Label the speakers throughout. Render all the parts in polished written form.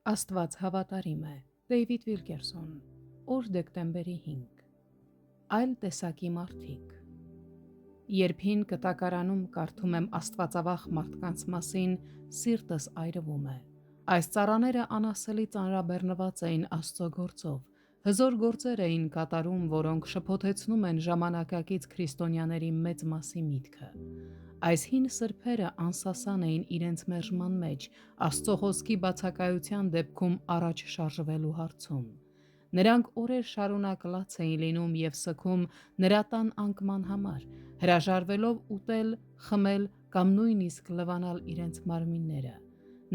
Speaker 1: Աստված հավատարիմ է։ Դեյվիդ Վիլկերսոն։ Օր դեկտեմբերի 5։ Այլ տեսակի մարդիկ։ Երբ հին կտակարանում կարդում եմ աստվածավախ մարդկանց մասին, սիրտս այրվում է։ Այս ծառաները անասելի ծանրաբեռնված էին Աստծո գործով, հզոր գործեր էին կատարում, որոնք շփոթեցնում են ժամանակակից քրիստոնյաների մեծ մասի միտքը։ Այս հին սրբերը անսասան էին իրենց մերժման մեջ, Աստծո խոսքի բացակայության դեպքում առաջ շարժվելու հարցում։ Նրանք օրեր շարունակ լաց էին լինում և սգում նրա տան անկման համար, հրաժարվելով ուտել, խմել կամ նույնիսկ լվանալ իրենց մարմինները։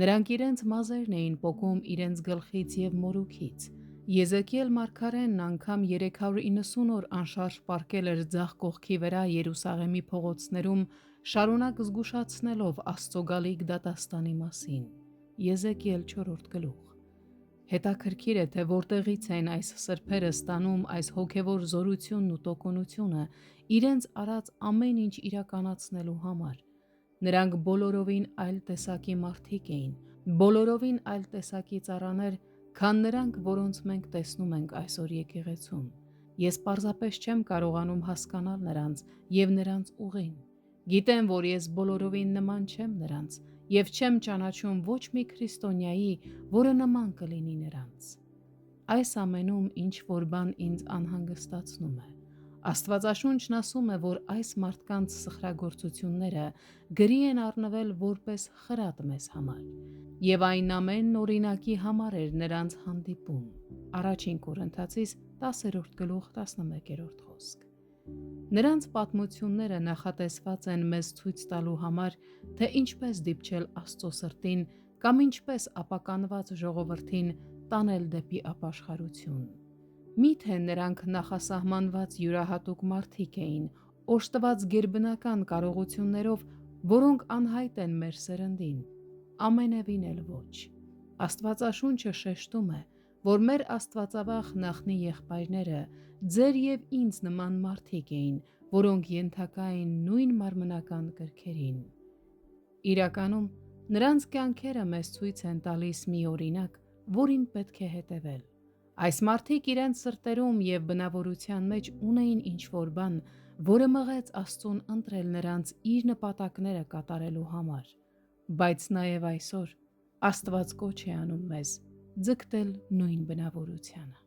Speaker 1: Նրանք իրենց մազերն էին պոկում իրենց գլխից և մորուքից։ Եզեկիել մարգարեն անգամ 390 օր անշարժ պառկել էր ձախ կողքի վրա Երուսաղեմի փողոցներում, շարունակ զգուշացնելով Աստծո գալիք դատաստանի մասին։ Եզեկիել 4-րդ գլուխ։ Հետաքրքիր է, թե որտեղից են այս սրբերը ստանում այս հոգևոր զորությունն ու տոկունությունը իրենց արած ամեն ինչ իրականացնելու համար։ Նրանք բոլորովին այլ տեսակի մարդիկ էին, բոլորովին այլ տեսակի ծառաներ, քան նրանք, որոնց մենք տեսնում ենք այսօր եկեղեցում։ Ես պարզապես չեմ կարողանում հասկանալ նրանց և նրանց ուղին։ Գիտեմ, որ ես բոլորովին նման չեմ նրանց և չեմ ճանաչում ոչ մի քրիստոնյայի, որը նման կլինի նրանց։ Այս ամենում ինչ-որ բան ինձ անհանգստացնում է։ Աստվածաշունչն ասում է, որ այս մարդկանց սխրագործությունները գրի են առնվել որպես խրատ մեզ համար, և այն ամենն օրինակի համար էր նրանց հանդիպում։ Առաջին Կորնթացիս 10-րդ գլուխ 11-րդ խոսք։ Նրանց պատմությունները նախատեսված են մեզ ցույց տալու համար, թե ինչպես դիպչել Աստծո սրտին կամ ինչպես ապականված ժողովրդին տանել դեպի ապաշխարություն։ Միթե նրանք նախասահմանված յուրահատուկ մարդիկ էին, օժտված գերբնական կարողություններով, որոնք անհայտ են մեր սերնդին։ Ամենևին էլ ոչ։ Աստվածաշունչը շեշտում է, որ մեր աստվածավախ նախնի եղբայրները ձեր և ինձ նման մարդիկ էին, որոնք ենթակա էին նույն մարմնական կրքերին։ Իրականում, նրանց կյանքերը մեզ ցույց են տալիս մի օրինակ, որին պետք է հետևել։ Այս մարդիկ իրենց սրտերում և բնավորության մեջ ունեին ինչ-որ բան, որը մղեց Աստծուն ընտրել նրանց իր նպատակները կատարելու համար։ Բայց նաև այսօր Աստված կոչ է անում մեզ ձգտել նույն բնավորությանը։